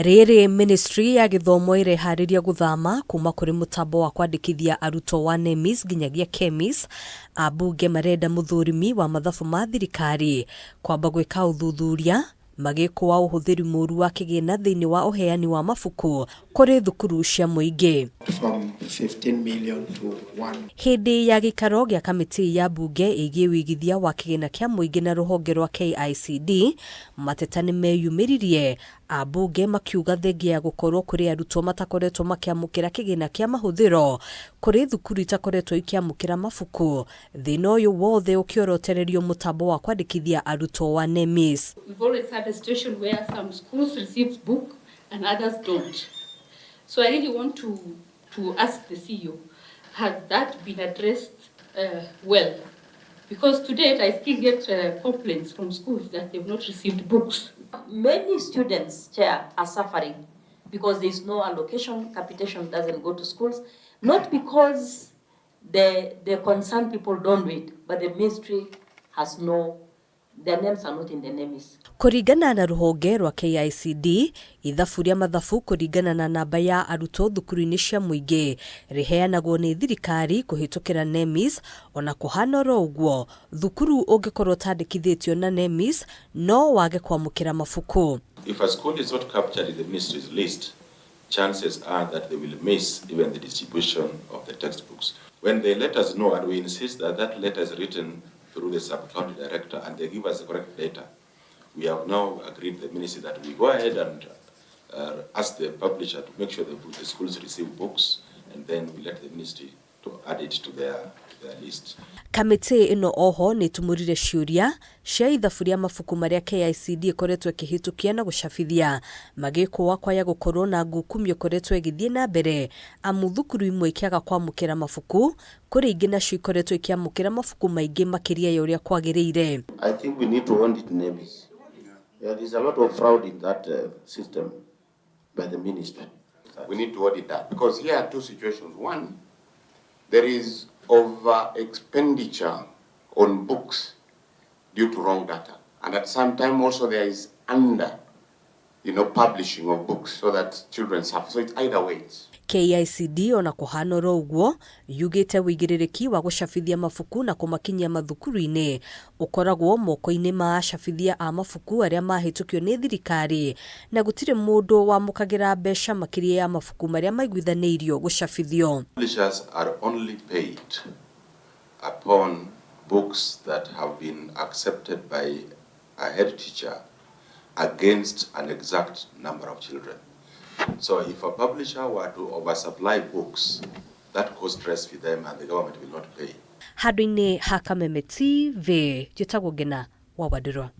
Riri Ministry ya Githomo irehariria guthama kuma kuri mutambo wa kwandikithia arutwo wa NEMIS nginyagia KEMIS. Ambunge marenda muthurimi wa mathabu ma thirikari kwamba gwika uthuthuria magikua uhuthiri muru wa kigina thiini wa uheani wa mabuku kuri thukuru cia muingi. From 15 million to 1. Hindi ya gikaro gya kamiti ya mbunge igie uigithia wa kigina kia muingi na ruhonge rwa KICD mateta ni meyumiririe. Ambunge makiuga thengia ya gukorwo kuri arutwo matakoretwo makiamukira kigina kia mahuthiro kuri thukuru itakoretwo ikiamukira mabuku thina uyu wothe ukiorotererio mutambo wa kwandikithia arutwo wa NEMIS. We've always had a situation where some schools receive book and others don't. So I really want to ask the CEO, has that been addressed well? Because to date, I still get complaints from schools that they've not received books. Many students, Chair, are suffering because there is no allocation, capitation doesn't go to schools, not because the concerned people don't read, but the ministry has no, their names are not in the NEMIS. Kuringana na ruhonge rwa KICD, ithabu ria mathabu kuringana na namba ya arutwo thukuru-ini cia muingi riheanagwo ni thirikari kuhitukira NEMIS. Ona kuhana ro uguo thukuru ungikorwo tandikithitio na NEMIS no wage kwamukira mabuku. If a school is not captured in the ministry's list, chances are that they will miss even the distribution of the textbooks. When they let us know, and we insist that that letter is written through the sub-county director and they give us the correct data, we have now agreed with the ministry that we go ahead and ask the publisher to make sure that the schools receive books, and then we let the ministry to add it to their list. Kamiti ino oho ni tumurire ciuria cia ithabu ria mabuku maria KICD ikoretwo ikihitukia na gucabithia magikua kwaya gukorwo na ngukumio ikoretwo igithie na mbere amu thukuru imwe ikiaga kwamukira mabuku kuri ingi nacio ikoretwo ikiamukira mabuku maingi makiria ya uria kwagiriire. I think we need to audit NEMIS. There is a lot of fraud in that system by the ministry. We need to audit that because here are two situations. One, there is over expenditure on books due to wrong data, and at some time also there is under, publishing of books so that children suffer. So it's either ways. KICD ona kuhana ro uguo yugite wigiririki wa gucabithia mabuku na kumakinyia mathukuru-ini ukoragwo moko-ini ma acabithia a mabuku aria mahitukio ni thirikari na gutire mundu wamukagira mbeca makiria ya mabuku maria maiguithaniirio gucabithio. Publishers are only paid upon books that have been accepted by a head teacher against an exact number of children. So if a publisher were to oversupply books, that causes stress for them and the government will not pay. Handũ-inĩ ha KAMITII, njĩtagwo Ngina wa Wadĩrwa.